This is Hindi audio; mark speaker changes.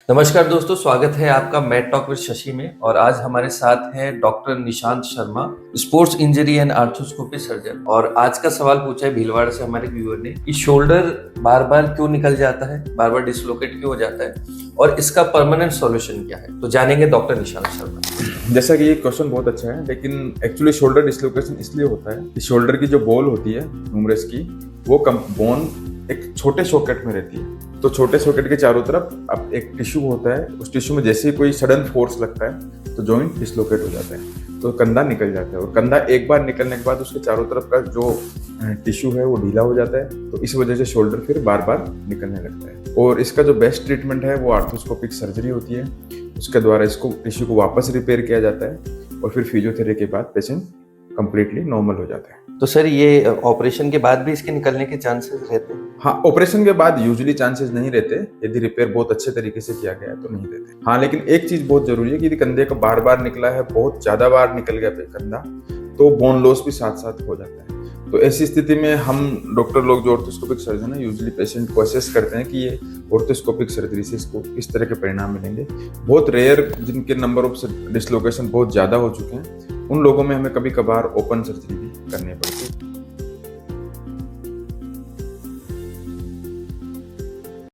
Speaker 1: नमस्कार दोस्तों, स्वागत है आपका मैट टॉक विद शशि में। और आज हमारे साथ हैं doctor Nishant Sharma, sports injury and arthroscopy surgeon. और आज का सवाल पूछा है भीलवाड़ा से हमारे व्यूअर ने कि शोल्डर बार बार क्यों निकल जाता है, बार बार डिसलोकेट क्यों हो जाता है और इसका परमानेंट सॉल्यूशन क्या है। तो जानेंगे डॉक्टर निशांत शर्मा।
Speaker 2: जैसा कि ये क्वेश्चन बहुत अच्छा है, लेकिन एक्चुअली शोल्डर डिसलोकेशन इसलिए होता है कि शोल्डर की जो बॉल होती है ह्यूमरस की, वो बोन एक छोटे सॉकेट में रहती है। तो छोटे सॉकेट के चारों तरफ अब एक टिश्यू होता है, उस टिश्यू में जैसे ही कोई सडन फोर्स लगता है तो जॉइंट डिसलोकेट हो जाता है, तो कंधा निकल जाता है। और कंधा एक बार निकलने के बाद उसके चारों तरफ का जो टिश्यू है वो ढीला हो जाता है, तो इस वजह से शोल्डर फिर बार बार निकलने लगता है। और इसका जो बेस्ट ट्रीटमेंट है वो आर्थ्रोस्कोपिक सर्जरी होती है। उसके द्वारा इसको टिश्यू को वापस रिपेयर किया जाता है और फिर फिजियोथेरेपी के बाद पेशेंट कंप्लीटली नॉर्मल हो जाता है।
Speaker 1: तो सर, ये ऑपरेशन के बाद भी इसके निकलने के चांसेस रहते हैं?
Speaker 2: हाँ, ऑपरेशन के बाद यूजुअली चांसेस नहीं रहते, यदि रिपेयर बहुत अच्छे तरीके से किया गया है तो नहीं रहते। हाँ, लेकिन एक चीज बहुत जरूरी है कि यदि कंधे का बार बार निकला है, बहुत ज्यादा बार निकल गया कंधा, तो बोन लॉस भी साथ साथ हो जाता है। तो ऐसी स्थिति में हम डॉक्टर लोग जो ऑर्थोस्कोपिक सर्जन है यूजुअली पेशेंट को असेस करते हैं कि ये ऑर्थोस्कोपिक सर्जरी से इसको इस तरह के परिणाम मिलेंगे। बहुत रेयर जिनके नंबर ऑफ डिसलोकेशन बहुत ज्यादा हो चुके हैं, उन लोगों में हमें कभी कभार ओपन सर्जरी भी करनी पड़ती है।